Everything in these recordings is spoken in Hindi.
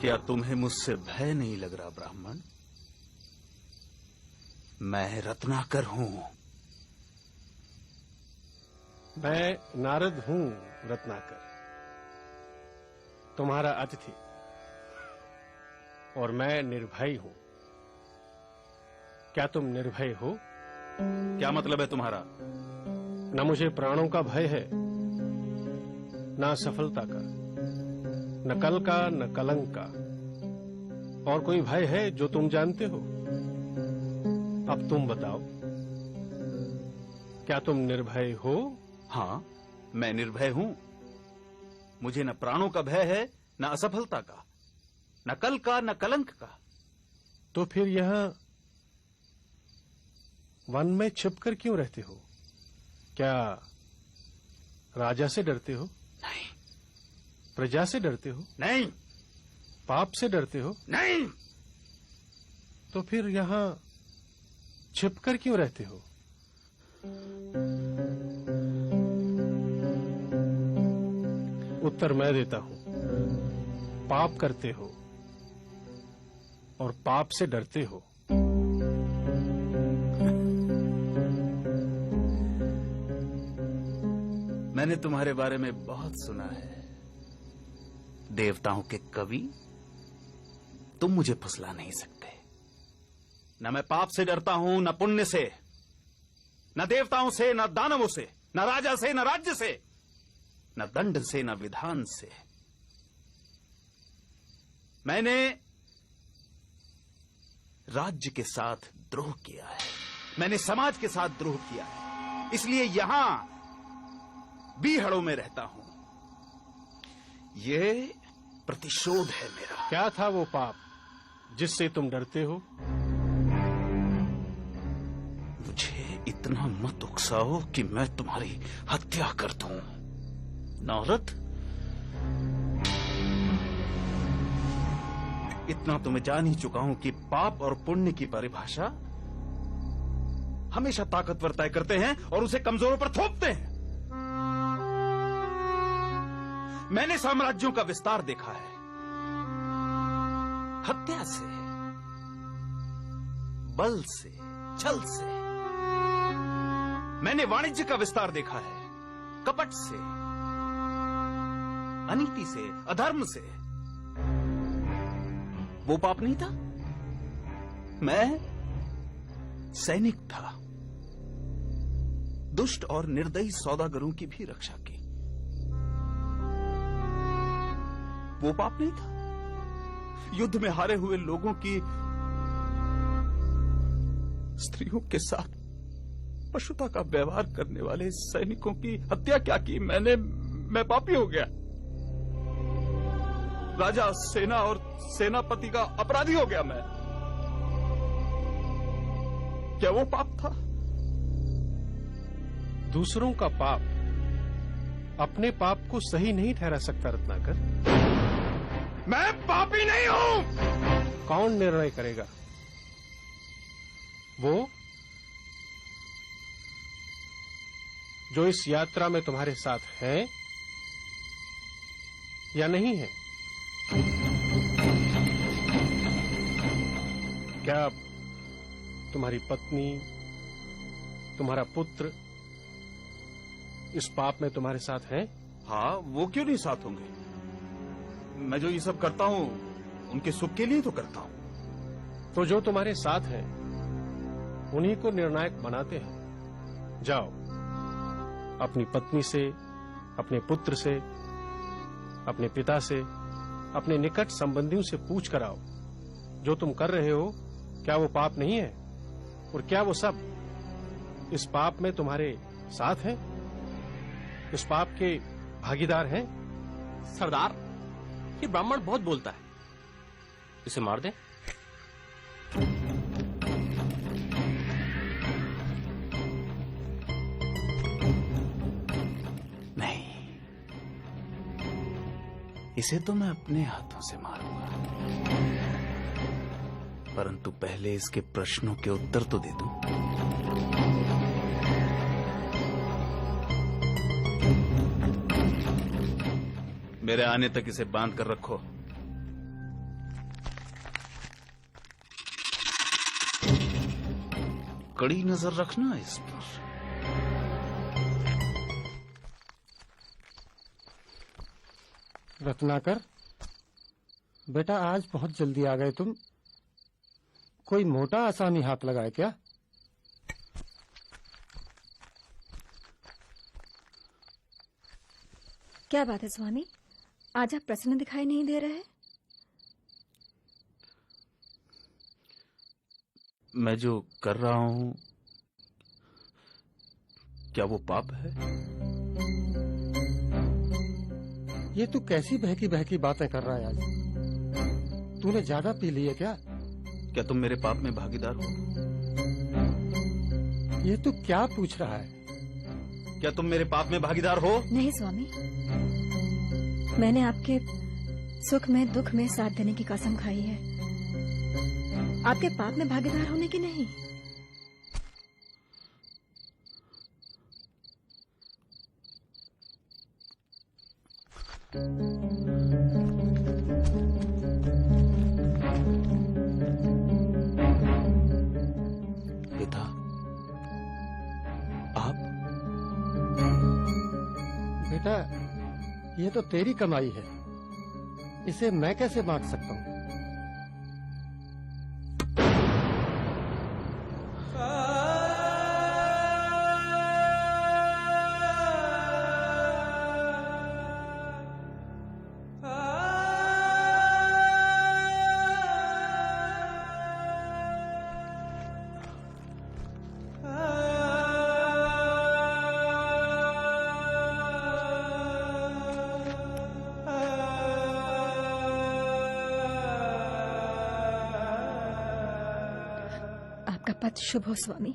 क्या तुम्हें मुझसे भय नहीं लग रहा ब्राह्मण? मैं रत्नाकर हूं। मैं नारद हूं रत्नाकर, तुम्हारा अतिथि, और मैं निर्भय हूं। क्या तुम निर्भय हो? क्या मतलब है तुम्हारा? न मुझे प्राणों का भय है, न सफलता का, न कल का, न कलंक का। और कोई भय है जो तुम जानते हो? अब तुम बताओ, क्या तुम निर्भय हो? हाँ, मैं निर्भय हूं। मुझे न प्राणों का भय है, न असफलता का, न कल का, न कलंक का। तो फिर यहां वन में छिपकर क्यों रहते हो? क्या राजा से डरते हो? नहीं। प्रजा से डरते हो? नहीं। पाप से डरते हो? नहीं। तो फिर यहां छिपकर क्यों रहते हो? उत्तर मैं देता हूं। पाप करते हो और पाप से डरते हो। मैंने तुम्हारे बारे में बहुत सुना है। देवताओं के कवि, तुम मुझे फुसला नहीं सकते। न मैं पाप से डरता हूं, न पुण्य से, न देवताओं से, न दानवों से, न राजा से, न राज्य से, न दंड से, न विधान से। मैंने राज्य के साथ द्रोह किया है, मैंने समाज के साथ द्रोह किया है, इसलिए यहां बीहड़ों में रहता हूं। यह प्रतिशोध है मेरा। क्या था वो पाप जिससे तुम डरते हो? मुझे इतना मत उकसाओ कि मैं तुम्हारी हत्या कर दूं। नारद, इतना तो मैं जान ही चुका हूं कि पाप और पुण्य की परिभाषा हमेशा ताकतवर तय करते हैं और उसे कमजोरों पर थोपते हैं। मैंने साम्राज्यों का विस्तार देखा है, हत्या से, बल से, छल से। मैंने वाणिज्य का विस्तार देखा है, कपट से, अनीति से, अधर्म से। वो पाप नहीं था। मैं सैनिक था, दुष्ट और निर्दयी सौदागरों की भी रक्षा की। वो पाप नहीं था। युद्ध में हारे हुए लोगों की स्त्रियों के साथ पशुता का व्यवहार करने वाले सैनिकों की हत्या क्या की? मैं पापी हो गया। राजा, सेना और सेनापति का अपराधी हो गया मैं। क्या वो पाप था? दूसरों का पाप अपने पाप को सही नहीं ठहरा सकता रत्नाकर। मैं पापी नहीं हूं। कौन निर्णय करेगा? वो जो इस यात्रा में तुम्हारे साथ है या नहीं है? क्या तुम्हारी पत्नी, तुम्हारा पुत्र इस पाप में तुम्हारे साथ हैं? हाँ, वो क्यों नहीं साथ होंगे? मैं जो ये सब करता हूं उनके सुख के लिए तो करता हूं। तो जो तुम्हारे साथ हैं उन्हीं को निर्णायक बनाते हैं। जाओ, अपनी पत्नी से, अपने पुत्र से, अपने पिता से, अपने निकट संबंधियों से पूछ कर आओ, जो तुम कर रहे हो क्या वो पाप नहीं है? और क्या वो सब इस पाप में तुम्हारे साथ हैं, इस पाप के भागीदार हैं? सरदार, ये ब्राह्मण बहुत बोलता है, इसे मार दें। नहीं, इसे तो मैं अपने हाथों से मारूंगा, परंतु पहले इसके प्रश्नों के उत्तर तो दे दूं। मेरे आने तक इसे बांध कर रखो, कड़ी नजर रखना इस पर। रत्नाकर, बेटा आज बहुत जल्दी आ गए तुम। कोई मोटा आसामी हाथ लगाए क्या? क्या बात है स्वामी, आज आप प्रसन्न दिखाई नहीं दे रहे? मैं जो कर रहा हूं क्या वो पाप है? ये तू कैसी बहकी बहकी बातें कर रहा है आज? तूने ज्यादा पी ली है क्या? क्या तुम मेरे पाप में भागीदार हो? ये तू क्या पूछ रहा है? क्या तुम मेरे पाप में भागीदार हो? नहीं स्वामी, मैंने आपके सुख में दुख में साथ देने की कसम खाई है, आपके पाप में भागीदार होने की नहीं। पिता, आप? बेटा, ये तो तेरी कमाई है, इसे मैं कैसे बांट सकता हूँ? आपका पथ शुभ हो स्वामी।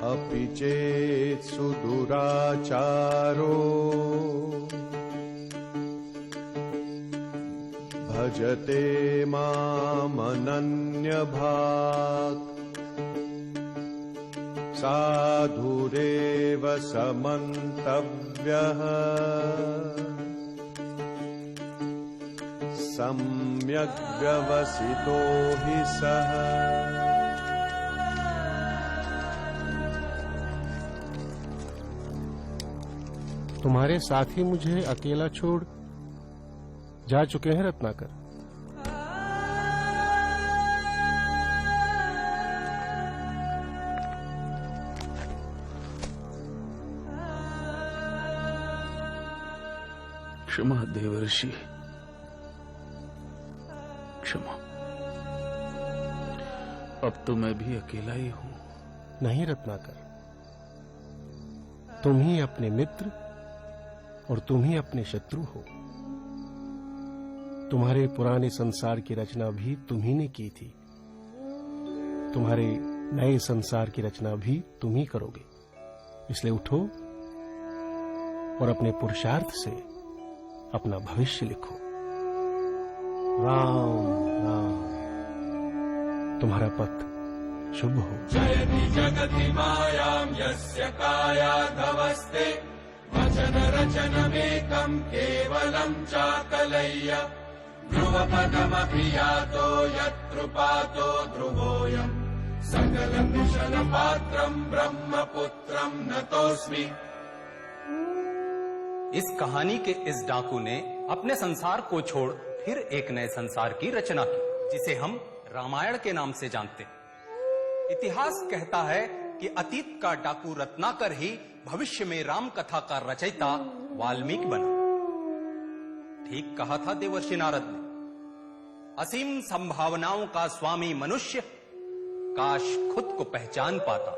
अपि चेत् सुदुराचारो भजते मामनन्यभाक् साधुरेव समन्तव्यः सम्यग् व्यवसितो हि सः। तुम्हारे साथी मुझे अकेला छोड़ जा चुके हैं रत्नाकर। क्षमा देवर्षि, क्षमा। अब तो मैं भी अकेला ही हूं। नहीं रत्नाकर, तुम ही अपने मित्र और तुम ही अपने शत्रु हो। तुम्हारे पुराने संसार की रचना भी तुम ही ने की थी, तुम्हारे नए संसार की रचना भी तुम ही करोगे। इसलिए उठो और अपने पुरुषार्थ से अपना भविष्य लिखो। राम राम। तुम्हारा पथ शुभ हो। जयति जगति मायां यस्य कायाधवस्ते वचन रचनमेकं केवलं चाकलय्य ध्रुवपदमपि यातो यत्कृपातो ध्रुवोऽयं सकलकुशलपात्रं ब्रह्मपुत्रं नतोऽस्मि। इस कहानी के इस डाकू ने अपने संसार को छोड़ फिर एक नए संसार की रचना की, जिसे हम रामायण के नाम से जानते हैं। इतिहास कहता है कि अतीत का डाकू रत्नाकर ही भविष्य में राम कथा का रचयिता वाल्मीकि बना। ठीक कहा था देवर्षि नारद ने, असीम संभावनाओं का स्वामी मनुष्य काश खुद को पहचान पाता।